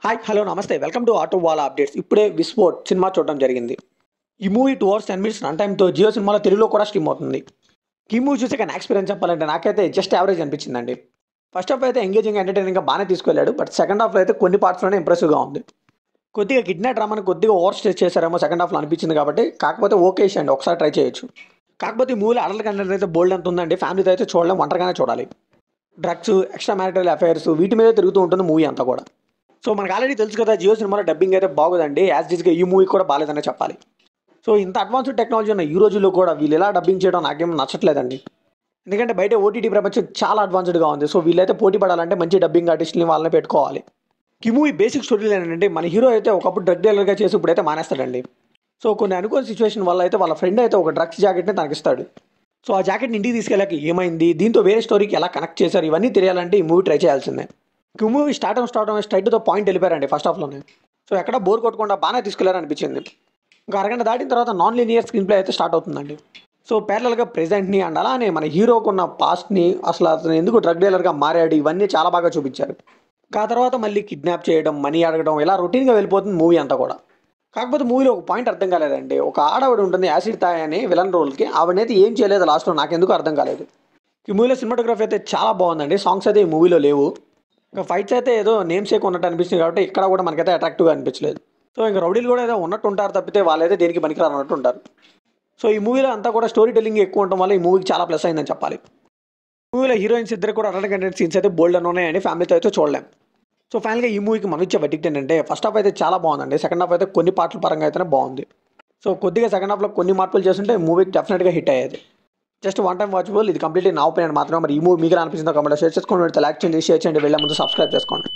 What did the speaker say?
Hi hello నమస్తే welcome to auto wala updates. ఇప్పుడే విస్ఫోట్ సినిమా చూడడం జరిగింది. ఈ మూవీ 2 అవర్స్ 10 మినిట్స్ రన్ టైమ్తో జియో సినిమాలో తెలుగులో కూడా స్ట్రీమ్ అవుతుంది. ఈ మూవీ చూసి నా ఎక్స్పీరియన్స్ చెప్పాలంటే నాకైతే జస్ట్ యావరేజ్ అనిపించిందండి. ఫస్ట్ హాఫ్ అయితే ఎంగేజింగ్ ఎంటర్టైనింగ్గా బాగానే తీసుకెళ్లాడు. బట్ సెకండ్ హాఫ్లో అయితే కొన్ని పార్ట్స్లోనే ఇంప్రెసివ్గా ఉంది. కొద్దిగా కిడ్నాప్ డ్రామాని కొద్దిగా ఓవర్ స్టేజ్ చేశారేమో సెకండ్ హాఫ్లో అనిపించింది కాబట్టి. కాకపోతే ఓకే అండి, ఒకసారి ట్రై చేయొచ్చు. కాకపోతే ఈ మూవీలో అడల్ట్ కంటెంట్ అయితే బోల్డ్ అంత ఉందండి. ఫ్యామిలీతో అయితే చూడలేం, ఒంటరిగానే చూడాలి. డ్రగ్స్, ఎక్స్ట్రా మ్యారిటల్ అఫైర్స్ వీటి మీద తిరుగుతూ ఉంటుంది మూవీ అంతా కూడా. సో మనకు ఆల్రెడీ తెలుసు కదా, జియో సినిమాలో డబ్బింగ్ అయితే బాగుందండి. యాజ్ డిస్గా ఈ మూవీ కూడా బాగాలేదనే చెప్పాలి. సో ఇంత అడ్వాన్స్డ్ టెక్నాలజీ ఉన్న ఈ రోజుల్లో కూడా వీళ్ళు ఎలా డబ్బింగ్ చేయడం నాకేం నచ్చట్లేదండి. ఎందుకంటే బయట ఓటీటీ ప్రపంచం చాలా అడ్వాన్స్డ్గా ఉంది. సో వీళ్ళైతే పోటీ పడాలంటే మంచి డబ్బింగ్ ఆర్టిస్ట్ని వాళ్ళని పెట్టుకోవాలి. ఈ మూవీ బేసిక్ స్టోరీలు ఏంటంటే, మన హీరో అయితే ఒకప్పుడు డ్రగ్ డీలర్గా చేసి ఇప్పుడైతే మానేస్తాడండి. సో కొన్ని అనుకోని సిచ్యువేషన్ వల్ల అయితే వాళ్ళ ఫ్రెండ్ అయితే ఒక డ్రగ్స్ జాకెట్ని తనకిస్తాడు. సో ఆ జాకెట్ని ఇంటికి తీసుకెళ్ళాక ఏమైంది, దీంతో వేరే స్టోరీకి ఎలా కనెక్ట్ చేశారు, ఇవన్నీ తెలియాలంటే ఈ మూవీ ట్రై చేయాల్సిందే. ఈ మూవీ స్టార్ట్ స్ట్రైట్తో పాయింట్ వెళ్ళిపోయారండి ఫస్ట్ హాఫ్లోనే. సో ఎక్కడ బోర్ కొట్టకుండా బాగానే తీసుకెళ్లారనిపించింది. ఇంకా అరగంట దాటిన తర్వాత నాన్ లీనియర్ స్క్రీన్ ప్లే అయితే స్టార్ట్ అవుతుందండి. సో ప్యారలల్గా ప్రెజెంట్ని అండ్ అలానే మన హీరోకున్న పాస్ట్ని, అసలు అతను ఎందుకు డ్రగ్ డీలర్గా మారాడు, ఇవన్నీ చాలా బాగా చూపించారు. ఆ తర్వాత మళ్ళీ కిడ్నాప్ చేయడం, మనీ అడగడం, ఇలా రొటీన్గా వెళ్ళిపోతుంది మూవీ అంతా కూడా. కాకపోతే మూవీలో ఒక పాయింట్ అర్థం కాలేదండి. ఒక ఆడవిడ ఉంటుంది యాసిడ్ తాయ్ అని విలన్ రోల్కి, ఆవిడనైతే ఏం చేయలేదు లాస్ట్లో, నాకెందుకు అర్థం కాలేదు. ఈ మూవీలో సినిమాటోగ్రఫీ అయితే చాలా బాగుందండి. సాంగ్స్ అయితే ఈ మూవీలో లేవు. ఇంకా ఫైట్స్ అయితే ఏదో నేమ్ సేక్ ఉన్నట్టు అనిపించింది కాబట్టి ఇక్కడ కూడా మనకైతే అట్రాక్టివ్గా అనిపించలేదు. సో ఇంకా రౌడీలు కూడా ఏదో ఉన్నట్టు ఉంటారు తప్పితే వాళ్ళైతే దేనికి పనికిరారు అన్నట్టు ఉంటారు. సో ఈ మూవీలో అంతా కూడా స్టోరీ టెల్లింగ్ ఎక్కువ ఉండటం వల్ల ఈ మూవీకి చాలా ప్లస్ అయిందని చెప్పాలి. మూవీలో హీరోయిన్స్ ఇద్దరు కూడా అడల్ట్ కంటెంట్ సీన్స్ అయితే బోల్డ్ అని ఉన్నాయండి. ఫ్యామిలీతో అయితే చూడలేం. సో ఫైనల్గా ఈ మూవీకి మనం ఇచ్చే వెర్డిక్ట్ ఏంటంటే, ఫస్ట్ హాఫ్ అయితే చాలా బాగుందండి. సెకండ్ హాఫ్ అయితే కొన్ని పాటల పరంగా అయితేనే బాగుంది. సో కొద్దిగా సెకండ్ హాఫ్లో కొన్ని మార్పులు చేస్తుంటే మూవీకి డెఫినెట్గా హిట్ అయ్యేది. Just one time watchable. ఇది కంప్లీట్లీ నా ఒపీనియన్ మాత్రమే. మరి ఈ మూవీ మీకు అనిపించిందో కామెంట్లో షేర్ చేసుకోండి. లైక్ చేయండి, షేర్ చేయండి, వెళ్ళే ముందు సబ్స్క్రైబ్ చేసుకోండి.